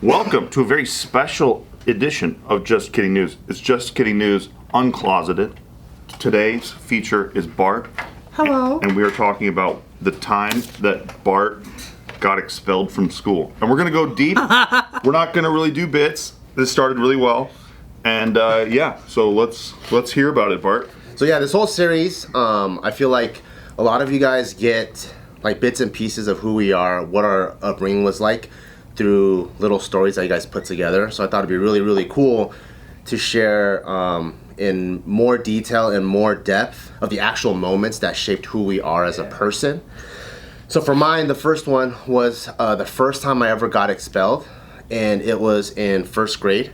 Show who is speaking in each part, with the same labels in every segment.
Speaker 1: Welcome to a very special edition of Just Kidding News. It's Just Kidding News Uncloseted. Today's feature is Bart.
Speaker 2: Hello.
Speaker 1: And we are talking about the time that Bart got expelled from school. And we're going to go deep. We're not going to really do bits. This started really well. And yeah, so let's hear about it, Bart.
Speaker 2: So yeah, this whole series, I feel like a lot of you guys get like bits and pieces of who we are, what our upbringing was like, through little stories that you guys put together. So I thought it'd be really, really cool to share in more detail and more depth of the actual moments that shaped who we are as a person. So for mine, the first one was the first time I ever got expelled, and it was in first grade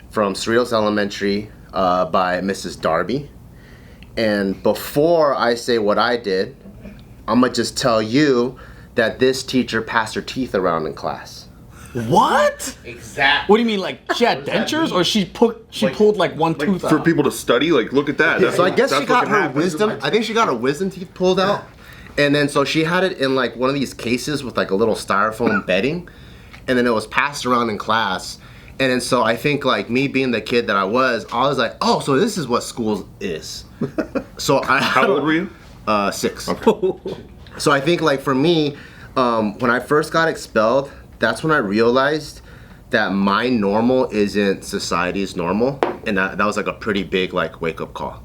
Speaker 2: from Cerritos Elementary by Mrs. Darby. And before I say what I did, I'm gonna just tell you that this teacher passed her teeth around in class.
Speaker 3: What?
Speaker 2: Exactly.
Speaker 3: What do you mean, like she had dentures, or she pulled like one tooth out?
Speaker 1: For people to study, like look at that.
Speaker 2: Yeah, so I guess she
Speaker 1: that's
Speaker 2: got
Speaker 1: what
Speaker 2: her
Speaker 1: happens.
Speaker 2: wisdom. I think she got her wisdom teeth pulled out, and then so she had it in like one of these cases with like a little styrofoam bedding, and then it was passed around in class. And then so I think like me being the kid that I was like, oh, so this is what school is. So
Speaker 1: How old were you?
Speaker 2: 6.
Speaker 1: Okay.
Speaker 2: So I think like for me, when I first got expelled, that's when I realized that my normal isn't society's normal, and that was like a pretty big like wake up call.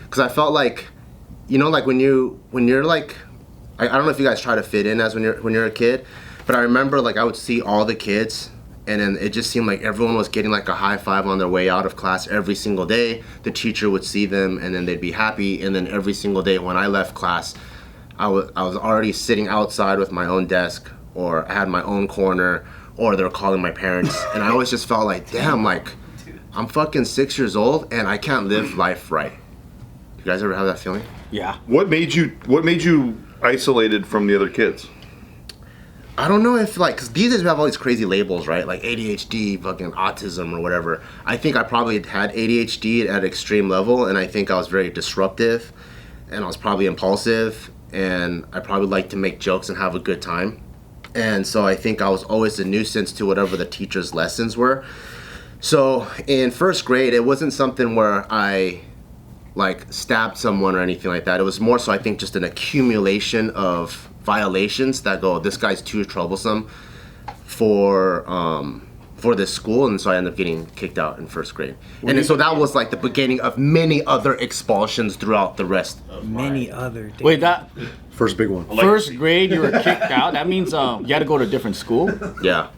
Speaker 2: Because I felt like, you know, like when you're like, I don't know if you guys try to fit in as when you're a kid, but I remember like I would see all the kids, and then it just seemed like everyone was getting like a high five on their way out of class every single day. The teacher would see them, and then they'd be happy, and then every single day when I left class, I was already sitting outside with my own desk, or I had my own corner, or they're calling my parents, and I always just felt like, damn, like I'm fucking 6 years old and I can't live life right. You guys ever have that feeling?
Speaker 3: Yeah.
Speaker 1: What made you isolated from the other kids?
Speaker 2: I don't know if like, cause these days we have all these crazy labels, right? Like ADHD, fucking autism or whatever. I think I probably had ADHD at an extreme level, and I think I was very disruptive, and I was probably impulsive, and I probably liked to make jokes and have a good time. And so I think I was always a nuisance to whatever the teacher's lessons were. So in first grade, it wasn't something where I like stabbed someone or anything like that. It was more so I think just an accumulation of violations that go, this guy's too troublesome for this school, and so I ended up getting kicked out in first grade. And then, so that was like the beginning of many other expulsions throughout the rest of
Speaker 4: Many other days.
Speaker 3: Wait, that
Speaker 5: First big one.
Speaker 3: first grade you were kicked out? That means you had to go to a different school.
Speaker 2: Yeah.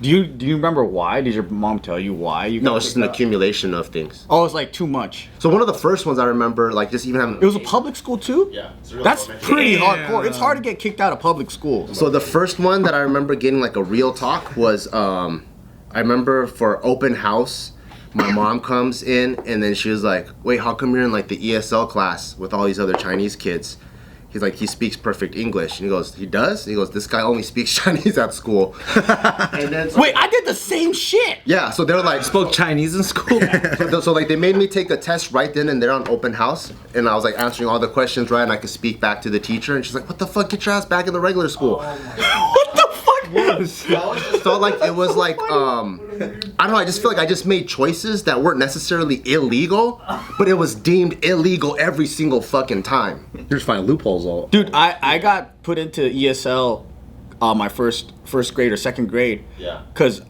Speaker 3: Do you remember why? Did your mom tell you why you?
Speaker 2: No,
Speaker 3: got
Speaker 2: it's just
Speaker 3: kicked
Speaker 2: an
Speaker 3: out?
Speaker 2: accumulation of things.
Speaker 3: Oh, it's like too much.
Speaker 2: So one of the first ones I remember, like just even having...
Speaker 3: It was a public school too.
Speaker 2: Yeah.
Speaker 3: That's pretty hardcore. It's hard to get kicked out of public school.
Speaker 2: So the first one that I remember getting like a real talk was, I remember for open house, my mom comes in and then she was like, wait, how come you're in like the ESL class with all these other Chinese kids? He's like, he speaks perfect English. And he goes, he does? And he goes, this guy only speaks Chinese at school. And then
Speaker 3: Wait, I did the same shit.
Speaker 2: yeah, so they're like,
Speaker 5: Spoke Chinese in school.
Speaker 2: so like they made me take the test right then and there on open house, and I was like answering all the questions right, and I could speak back to the teacher, and she's like, what the fuck, get your ass back in the regular school.
Speaker 3: What the fuck?
Speaker 2: Felt like it was like I don't know, I just feel like I just made choices that weren't necessarily illegal, but it was deemed illegal every single fucking time.
Speaker 5: You're just finding loopholes all.
Speaker 3: Dude, I got put into ESL my first grade or second grade.
Speaker 2: Yeah.
Speaker 3: Because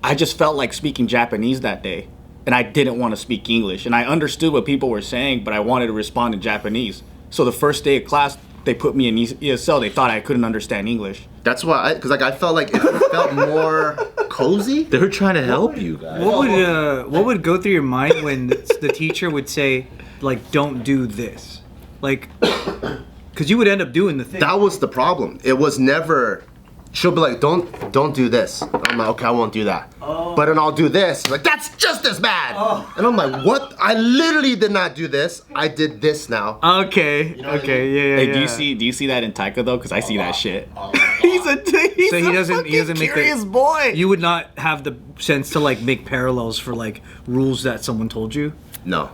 Speaker 3: I just felt like speaking Japanese that day, and I didn't want to speak English, and I understood what people were saying, but I wanted to respond in Japanese. So the first day of class, they put me in ESL. They thought I couldn't understand English.
Speaker 2: That's why, because like I felt like it felt more cozy.
Speaker 5: They were trying to help you guys.
Speaker 4: What would go through your mind when the teacher would say, like, don't do this? Like, because you would end up doing the thing.
Speaker 2: That was the problem. It was never. She'll be like, don't do this. I'm like, okay, I won't do that. Oh. But then I'll do this. Like, that's just as bad. Oh. And I'm like, what? I literally did not do this. I did this now.
Speaker 4: Okay. Okay. Yeah.
Speaker 3: Hey,
Speaker 4: Yeah.
Speaker 3: do you see that in Taika though? Because I see that shit. He's a
Speaker 4: So he doesn't make
Speaker 3: curious boy.
Speaker 4: You would not have the sense to like make parallels for like rules that someone told you.
Speaker 2: No,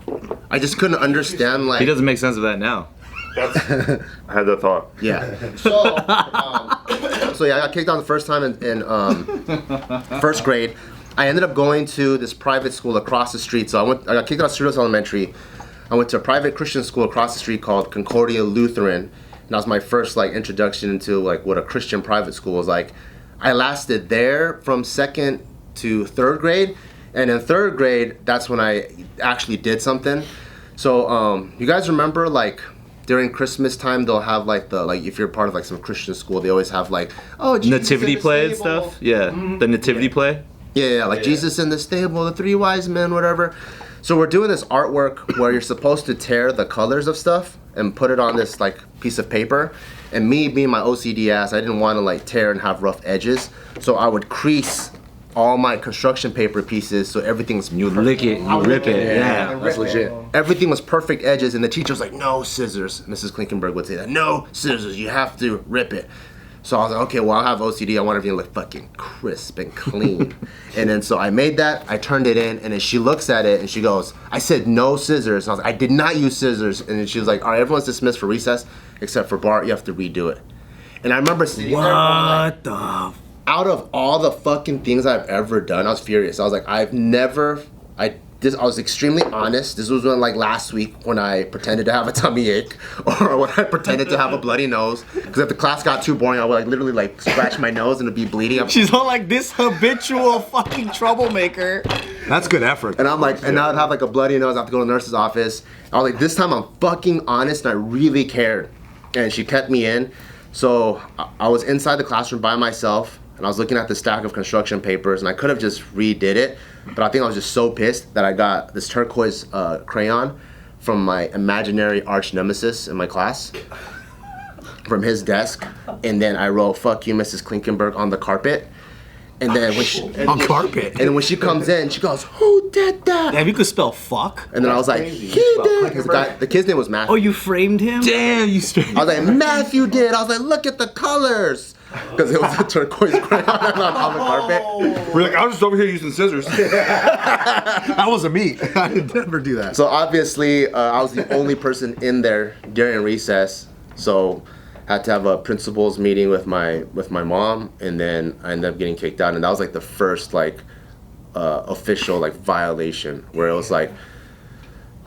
Speaker 2: I just couldn't understand like.
Speaker 5: He doesn't make sense of that now.
Speaker 1: I had that thought.
Speaker 2: Yeah. So, So yeah, I got kicked out the first time in first grade. I ended up going to this private school across the street. So I got kicked out of Cerritos Elementary. I went to a private Christian school across the street called Concordia Lutheran. And that was my first like introduction into like what a Christian private school was like. I lasted there from 2nd to 3rd grade. And in 3rd grade, that's when I actually did something. So you guys remember like during Christmas time, they'll have like if you're part of like some Christian school, they always have like, oh, Jesus
Speaker 5: Nativity
Speaker 2: in the
Speaker 5: play and
Speaker 2: stable.
Speaker 5: stuff. Yeah, the nativity play.
Speaker 2: Yeah, like Jesus in the stable, the 3 wise men, whatever. So we're doing this artwork where you're supposed to tear the colors of stuff and put it on this like piece of paper. And me being my OCD ass, I didn't want to like tear and have rough edges. So I would crease all my construction paper pieces so everything's
Speaker 5: You lick it, you rip it. Yeah,
Speaker 2: rip
Speaker 5: that's
Speaker 2: it.
Speaker 5: legit.
Speaker 2: Everything was perfect edges, and the teacher was like, no scissors. Mrs. Klinkenberg would say that. No scissors, you have to rip it. So I was like, okay, well, I have OCD. I want everything to look fucking crisp and clean. And then so I made that, I turned it in, and then she looks at it and she goes, I said no scissors. And I was like, I did not use scissors. And then she was like, all right, everyone's dismissed for recess, except for Bart, you have to redo it. And I remember sitting there going like,
Speaker 4: What the?
Speaker 2: out of all the fucking things I've ever done, I was furious. I was like, I was extremely honest. This was when, like, last week when I pretended to have a tummy ache or when I pretended to have a bloody nose. Because if the class got too boring, I would like literally like scratch my nose and it'd be bleeding.
Speaker 3: She's all like this habitual fucking troublemaker.
Speaker 5: That's good effort.
Speaker 2: And I'm like, and now I'd have like a bloody nose. I have to go to the nurse's office. I was like, this time I'm fucking honest and I really cared. And she kept me in. So I was inside the classroom by myself. And I was looking at the stack of construction papers, and I could have just redid it, but I think I was just so pissed that I got this turquoise crayon from my imaginary arch nemesis in my class, from his desk, and then I wrote "fuck you, Mrs. Klinkenberg" on the carpet. And then when she
Speaker 3: carpet.
Speaker 2: and when she comes in, she goes, "Who did that?"
Speaker 3: Damn, you could spell fuck.
Speaker 2: And then I was like, "He did." 'Cause the kid's name was Matthew.
Speaker 4: Oh, you framed him?
Speaker 5: Damn, you straight.
Speaker 2: I was like, "Matthew did." I was like, "Look at the colors." Because it was a turquoise crayon on the carpet.
Speaker 1: We're like, I was just over here using scissors.
Speaker 5: That wasn't me. I did never do that.
Speaker 2: So obviously, I was the only person in there during recess. So had to have a principal's meeting with my mom, and then I ended up getting kicked out. And that was like the first like official like violation, where it was like,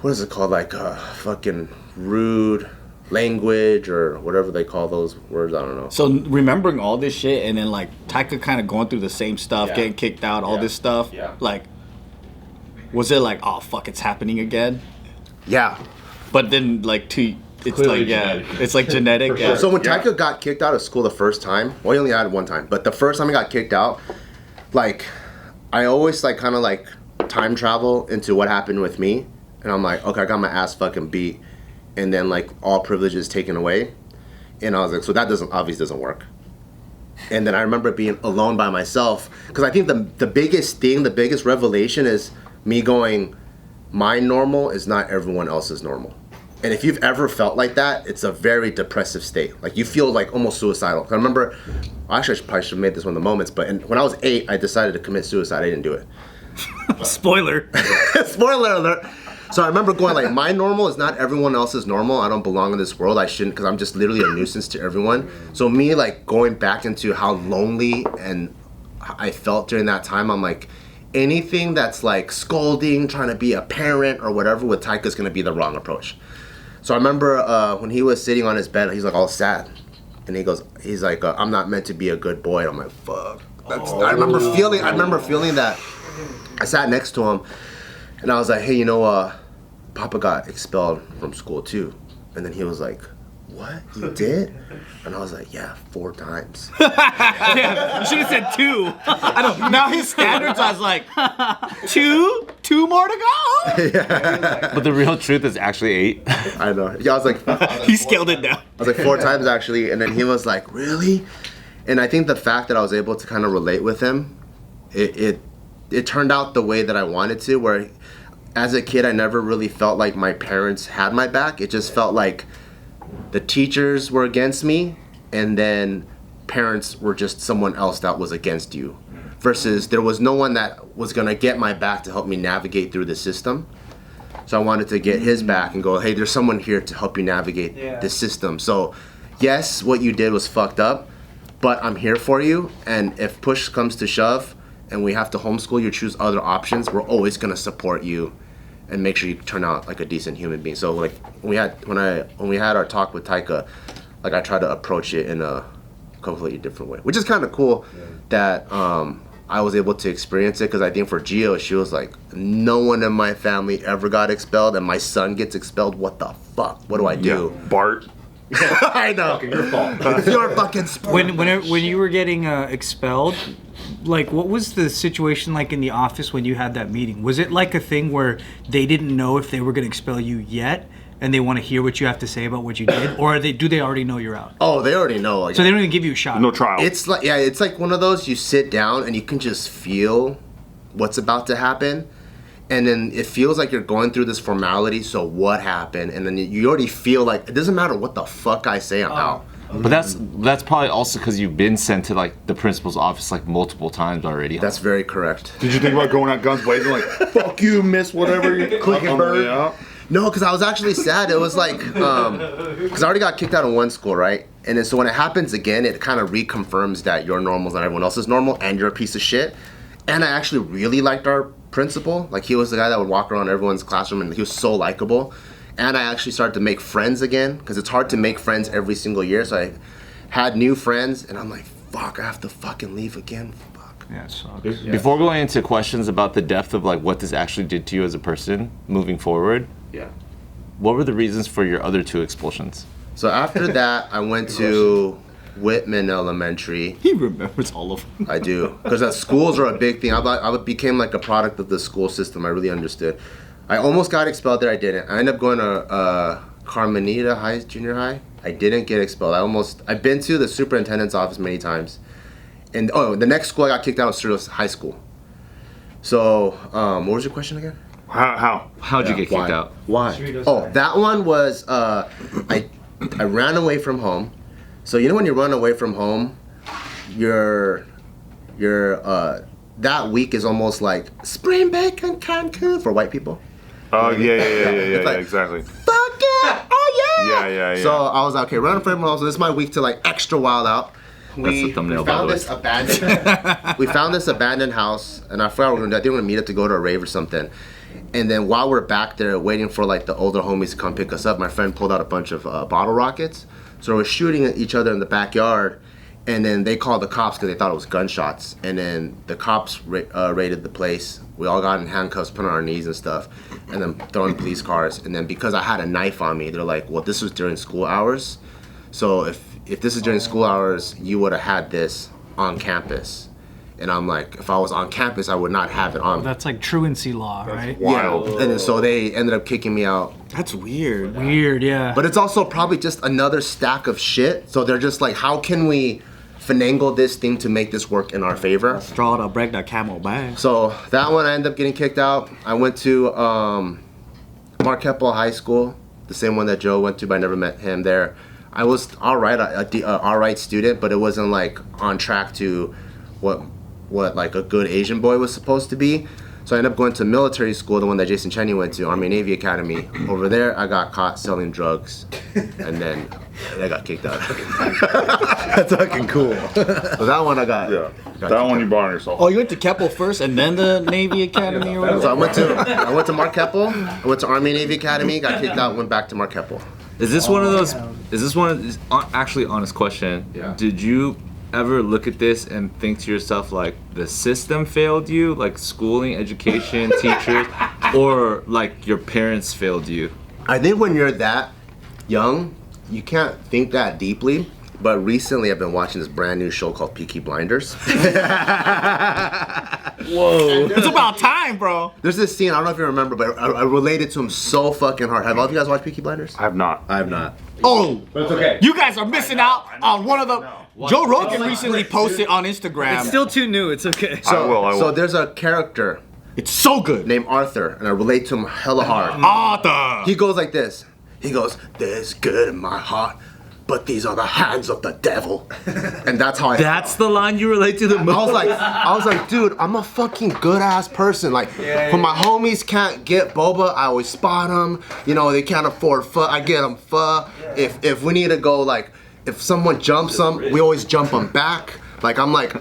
Speaker 2: what is it called, like fucking rude language or whatever they call those words. I don't know.
Speaker 3: So remembering all this shit and then like Taika kind of going through the same stuff,
Speaker 2: Yeah.
Speaker 3: getting kicked out, all this stuff.
Speaker 2: Yeah.
Speaker 3: Like, was it like, oh fuck, it's happening again?
Speaker 2: Yeah.
Speaker 3: But then like it's
Speaker 5: Clearly
Speaker 3: like
Speaker 5: genetic.
Speaker 3: it's like genetic. Yeah.
Speaker 2: So when Taika got kicked out of school the first time, well, he only had it one time, but the first time he got kicked out, like, I always like kind of like time travel into what happened with me, and I'm like, okay, I got my ass fucking beat, and then like all privileges taken away, and I was like, so that obviously doesn't work. And then I remember being alone by myself, because I think the biggest thing, the biggest revelation is me going, my normal is not everyone else's normal. And if you've ever felt like that, it's a very depressive state. Like you feel like almost suicidal. I remember, actually I probably should have made this one of the moments, but when I was 8, I decided to commit suicide. I didn't do it.
Speaker 4: Spoiler.
Speaker 2: Spoiler alert. So I remember going like, my normal is not everyone else's normal. I don't belong in this world. I shouldn't, because I'm just literally a nuisance to everyone. So me like going back into how lonely and I felt during that time, I'm like, anything that's like scolding, trying to be a parent or whatever with Taika's gonna be the wrong approach. So I remember when he was sitting on his bed, he's like all sad. And he's like, I'm not meant to be a good boy. And I'm like, fuck. I remember feeling that. I sat next to him and I was like, hey, you know, Papa got expelled from school too. And then he was like, what? You did? And I was like, yeah, 4 times.
Speaker 3: Yeah, you should have said 2. I don't. Now his standards, I was like, 2 more to go.
Speaker 5: But the real truth is actually 8.
Speaker 2: I know. Yeah, I was like,
Speaker 3: He scaled it down.
Speaker 2: I was like 4 times actually, and then he was like, really? And I think the fact that I was able to kind of relate with him, it turned out the way that I wanted to, where as a kid I never really felt like my parents had my back. It just felt like the teachers were against me, and then parents were just someone else that was against you. Versus there was no one that was gonna get my back to help me navigate through the system. So I wanted to get his back and go, hey, there's someone here to help you navigate this system. So yes, what you did was fucked up, but I'm here for you. And if push comes to shove and we have to homeschool you, choose other options, we're always gonna support you and make sure you turn out like a decent human being. So like when we had our talk with Taika, like I tried to approach it in a completely different way, which is kind of cool that I was able to experience it, because I think for Gio, she was like, no one in my family ever got expelled, and my son gets expelled. What the fuck? What do I do?
Speaker 1: Yeah. Bart.
Speaker 2: I know.
Speaker 5: Your fault.
Speaker 2: It's your fucking sport.
Speaker 4: When you were getting expelled, like what was the situation like in the office when you had that meeting? Was it like a thing where they didn't know if they were going to expel you yet, and they want to hear what you have to say about what you did, or do they already know you're out?
Speaker 2: Oh, they already know. Like,
Speaker 4: So they don't even give you a shot.
Speaker 1: No trial.
Speaker 2: it's like one of those, you sit down and you can just feel what's about to happen, and then it feels like you're going through this formality. So what happened? And then you already feel like it doesn't matter what the fuck I say, I'm out.
Speaker 6: But that's probably also because you've been sent to like the principal's office like multiple times already.
Speaker 2: That's very correct.
Speaker 1: Did you think about going out guns blazing like, fuck you, miss whatever you
Speaker 5: Click and burn.
Speaker 1: Yeah.
Speaker 2: No, because I was actually sad. It was like, because I already got kicked out of one school, right? And then so when it happens again, it kind of reconfirms that your normal is not everyone else's normal, and you're a piece of shit. And I actually really liked our principal. Like, he was the guy that would walk around everyone's classroom, and he was so likable. And I actually started to make friends again, because it's hard to make friends every single year. So I had new friends, and I'm like, fuck, I have to fucking leave again. Fuck.
Speaker 4: Yeah, it sucks.
Speaker 6: Before going into questions about the depth of like what this actually did to you as a person moving forward, what were the reasons for your other 2 expulsions?
Speaker 2: So after that, I went to Whitman Elementary.
Speaker 3: He remembers all of them.
Speaker 2: I do, because schools are a big thing. I became like a product of the school system. I really understood. I almost got expelled there. I didn't. I ended up going to Carmenita Junior High. I didn't get expelled. I've been to the superintendent's office many times. And the next school I got kicked out was Cerritos High School. So, what was your question again?
Speaker 6: How'd you get kicked
Speaker 2: Why?
Speaker 6: out?
Speaker 2: Why? Oh, that one was I ran away from home. So you know when you run away from home, you're that week is almost like spring break in Cancun for white people.
Speaker 1: Oh, yeah,
Speaker 2: It's like,
Speaker 1: exactly.
Speaker 2: Fuck yeah! Oh yeah!
Speaker 1: Yeah.
Speaker 2: So I was like, okay, running from home. So this is my week to like extra wild out.
Speaker 6: That's the thumbnail,
Speaker 2: We
Speaker 6: by the
Speaker 2: found
Speaker 6: way.
Speaker 2: this abandoned. We found this abandoned house, and I forgot what we were gonna do. I think we were gonna meet up to go to a rave or something. And then while we're back there waiting for like the older homies to come pick us up, my friend pulled out a bunch of bottle rockets. So we're shooting at each other in the backyard, and then they called the cops because they thought it was gunshots. And then the cops raided the place. We all got in handcuffs, put on our knees and stuff, and then thrown in police cars. And then because I had a knife on me, they're like, well, this was during school hours. So if this is during school hours, you would have had this on campus. And I'm like, if I was on campus, I would not have it on.
Speaker 4: That's like truancy law, right?
Speaker 1: Wild.
Speaker 2: Yeah. And then so they ended up kicking me out.
Speaker 3: That's weird.
Speaker 4: Weird, yeah.
Speaker 2: But it's also probably just another stack of shit. So they're just like, how can we finagle this thing to make this work in our favor?
Speaker 3: Straw to break the camel back.
Speaker 2: So that one, I ended up getting kicked out. I went to Marquette High School, the same one that Joe went to, but I never met him there. I was all right, all right student, but it wasn't like on track to what like a good Asian boy was supposed to be. So I ended up going to military school, the one that Jason Cheney went to, Army Navy Academy. Over there, I got caught selling drugs, and then I got kicked out.
Speaker 5: That's fucking cool.
Speaker 2: So that one I got.
Speaker 1: Yeah.
Speaker 2: got
Speaker 1: That one you bought on yourself.
Speaker 3: Oh, you went to Keppel first and then the Navy Academy or
Speaker 2: So
Speaker 3: whatever?
Speaker 2: I went to Marquette. I went to Army Navy Academy, got kicked out, went back to Marquette.
Speaker 6: Is this one of those? Is this one of these, actually honest question?
Speaker 2: Yeah.
Speaker 6: Did you ever look at this and think to yourself like the system failed you, like schooling, education, teachers, or like your parents failed you?
Speaker 2: I think when you're that young, you can't think that deeply. But recently, I've been watching this brand new show called Peaky Blinders.
Speaker 3: Whoa. It's about time, bro.
Speaker 2: There's this scene, I don't know if you remember, but I related to him so fucking hard. Have all of you guys watched Peaky Blinders?
Speaker 1: I have not.
Speaker 2: I have not.
Speaker 3: Oh,
Speaker 5: But it's okay.
Speaker 3: you guys are missing out on one of the. Joe Rogan recently posted on Instagram.
Speaker 4: It's still too new. It's okay.
Speaker 1: I will.
Speaker 2: So there's a character
Speaker 3: It's so good.
Speaker 2: named Arthur, and I relate to him hella hard.
Speaker 3: Arthur.
Speaker 2: He goes like this. He goes, "There's good in my heart, but these are the hands of the devil." And that's how I felt.
Speaker 6: That's the line you relate to the most.
Speaker 2: I was like, dude, I'm a fucking good ass person. Like, when my homies can't get boba, I always spot them. You know, they can't afford pho, I get them pho. If we need to go like if someone jumps them, we always jump them back. Like I'm like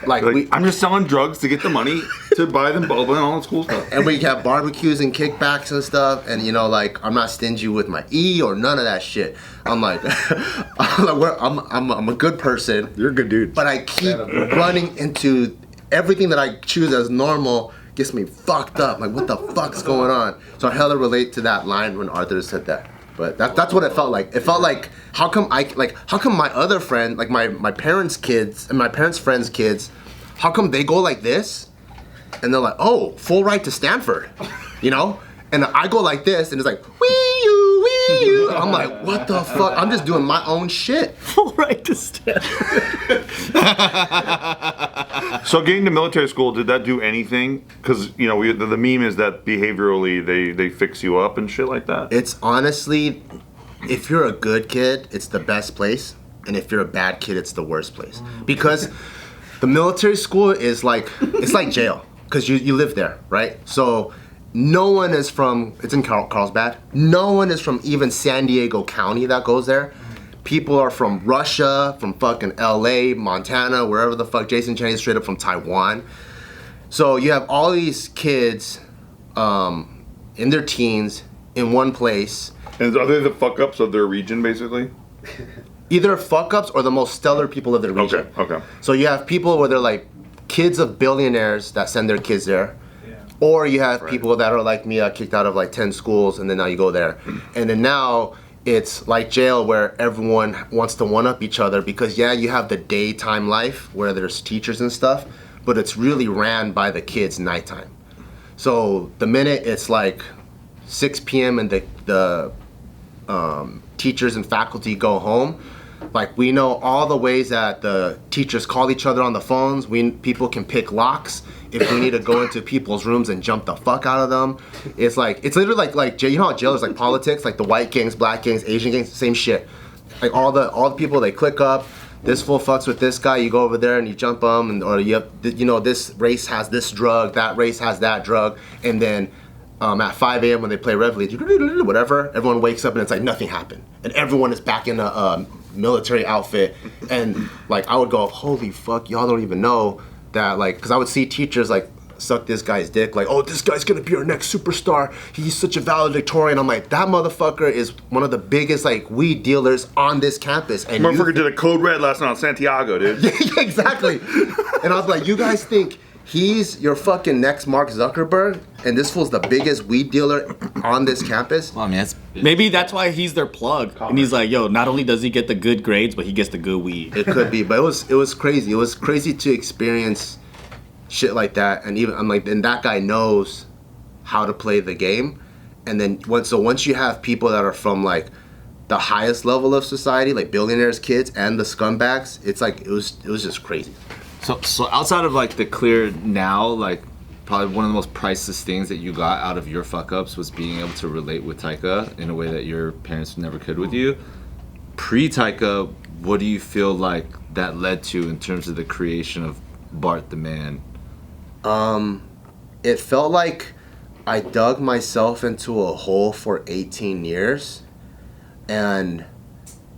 Speaker 1: I'm just selling drugs to get the money to buy them boba and all this cool stuff.
Speaker 2: and we have barbecues and kickbacks and stuff, and you know, like I'm not stingy with my E or none of that shit. I'm like, I'm a good person.
Speaker 5: You're a good dude.
Speaker 2: But I keep running into everything that I choose as normal gets me fucked up. Like, what the fuck's going on? So I hella relate to that line when Arthur said that. But that's what it felt like. It felt like how come my other friend, like my parents' kids and my parents' friends' kids, how come they go like this? And they're like, oh, full ride to Stanford, you know? And I go like this, and it's like, wee you. I'm like, what the fuck? I'm just doing my own shit.
Speaker 3: Full right to stand.
Speaker 1: So getting to military school, did that do anything? Because you know, the meme is that behaviorally they fix you up and shit like that.
Speaker 2: It's honestly, if you're a good kid, it's the best place, and if you're a bad kid, it's the worst place. Because the military school is like, it's like jail, because you live there, right? So no one is from, it's in Carlsbad, no one is from even San Diego County that goes there. People are from Russia, from fucking LA, Montana, wherever the fuck. Jason Cheney's straight up from Taiwan. So you have all these kids in their teens in one place.
Speaker 1: And are they the fuck ups of their region, basically?
Speaker 2: Either fuck ups or the most stellar people of their region.
Speaker 1: Okay.
Speaker 2: So you have people where they're like kids of billionaires that send their kids there. Or you have people that are like me, kicked out of like 10 schools, and then now you go there. And then now it's like jail where everyone wants to one-up each other because, yeah, you have the daytime life where there's teachers and stuff, but it's really ran by the kids nighttime. So the minute it's like 6 p.m. and the teachers and faculty go home, like we know all the ways that the teachers call each other on the phones. People can pick locks. If we need to go into people's rooms and jump the fuck out of them, it's literally like you know how jail is like politics, like the white gangs, black gangs, Asian gangs, same shit. Like all the people, they click up. This fool fucks with this guy. You go over there and you jump them, or this race has this drug, that race has that drug, and then at 5 a.m. when they play Reveille, whatever, everyone wakes up and it's like nothing happened, and everyone is back in a military outfit, and like I would go, holy fuck, y'all don't even know that, like, because I would see teachers like suck this guy's dick, like, oh, this guy's gonna be our next superstar, he's such a valedictorian. I'm like, that motherfucker is one of the biggest like weed dealers on this campus, and
Speaker 1: Motherfucker did a code red last night on Santiago, dude.
Speaker 2: yeah, exactly. And I was like, you guys think he's your fucking next Mark Zuckerberg, and this fool's the biggest weed dealer on this campus?
Speaker 6: Well, I mean,
Speaker 3: Maybe that's why he's their plug. And he's like, yo, not only does he get the good grades, but he gets the good weed.
Speaker 2: It could be, but it was crazy. It was crazy to experience shit like that, and even I'm like, and that guy knows how to play the game. And then once you have people that are from like the highest level of society, like billionaires' kids and the scumbags, it's like it was just crazy.
Speaker 6: So outside of like the clear now, like probably one of the most priceless things that you got out of your fuck ups was being able to relate with Taika in a way that your parents never could with you. Pre-Taika, what do you feel like that led to in terms of the creation of Bart the Man?
Speaker 2: It felt like I dug myself into a hole for 18 years, and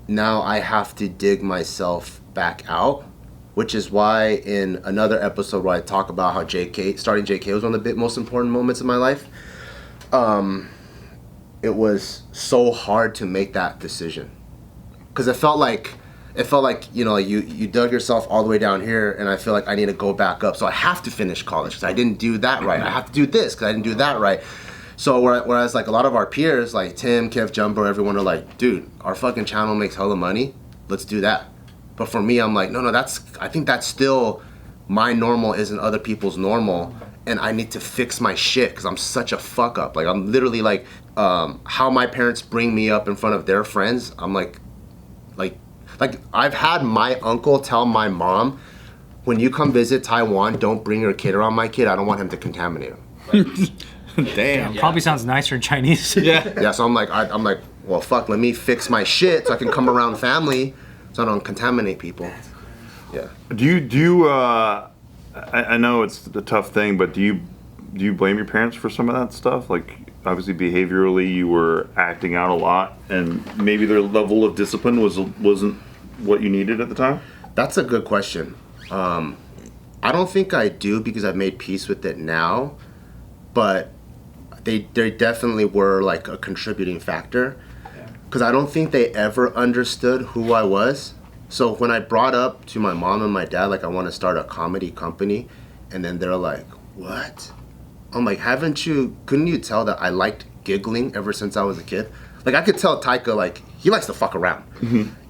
Speaker 2: now I have to dig myself back out, which is why in another episode where I talk about how starting JK was one of the most important moments of my life, it was so hard to make that decision. Because it felt like, you know, you dug yourself all the way down here, and I feel like I need to go back up. So I have to finish college because I didn't do that right. I have to do this because I didn't do that right. So whereas like a lot of our peers, like Tim, Kev, Jumbo, everyone are like, dude, our fucking channel makes hella money. Let's do that. But for me, I'm like, no, I think that's still my normal isn't other people's normal. And I need to fix my shit because I'm such a fuck up. Like I'm literally like, how my parents bring me up in front of their friends. I'm like I've had my uncle tell my mom, when you come visit Taiwan, don't bring your kid around my kid. I don't want him to contaminate him.
Speaker 3: Damn.
Speaker 4: Probably sounds nicer in Chinese.
Speaker 2: Yeah, so I'm like, well, fuck, let me fix my shit so I can come around family so I don't contaminate people. Yeah.
Speaker 1: Do you I know it's a tough thing, but do you blame your parents for some of that stuff? Like, obviously behaviorally you were acting out a lot, and maybe their level of discipline wasn't what you needed at the time?
Speaker 2: That's a good question. I don't think I do because I've made peace with it now, but they definitely were like a contributing factor because I don't think they ever understood who I was. So when I brought up to my mom and my dad, like I want to start a comedy company, and then they're like, what? I'm like, couldn't you tell that I liked giggling ever since I was a kid? Like I could tell Taika, like, he likes to fuck around,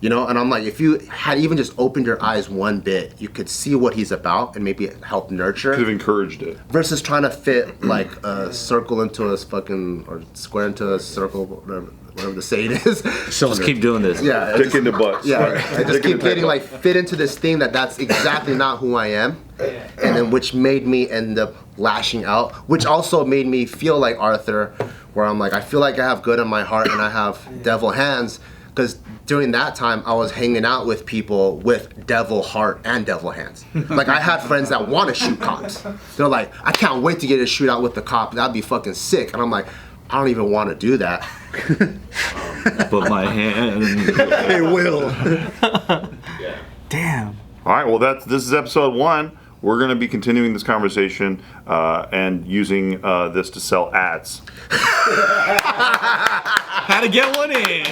Speaker 2: you know? And I'm like, if you had even just opened your eyes one bit, you could see what he's about and maybe help nurture.
Speaker 1: Could have encouraged it.
Speaker 2: Versus trying to fit like a circle into a fucking, or square into a circle, whatever the saying is.
Speaker 6: So just keep doing this.
Speaker 2: Yeah.
Speaker 1: Dick into butts.
Speaker 2: Yeah, I just
Speaker 1: Dick
Speaker 2: keep
Speaker 1: into
Speaker 2: getting
Speaker 1: butt.
Speaker 2: like fit into this thing that's exactly not who I am, and then which made me end up lashing out, which also made me feel like Arthur, where I'm like, I feel like I have good in my heart and I have devil hands, because during that time I was hanging out with people with devil heart and devil hands. Like I had friends that want to shoot cops. They're like, I can't wait to get a shootout with the cop. That'd be fucking sick. And I'm like, I don't even want to do that.
Speaker 6: But my hand.
Speaker 5: They will.
Speaker 4: Damn.
Speaker 1: All right, well, this is episode 1. We're going to be continuing this conversation and using this to sell ads.
Speaker 3: Had to get one in.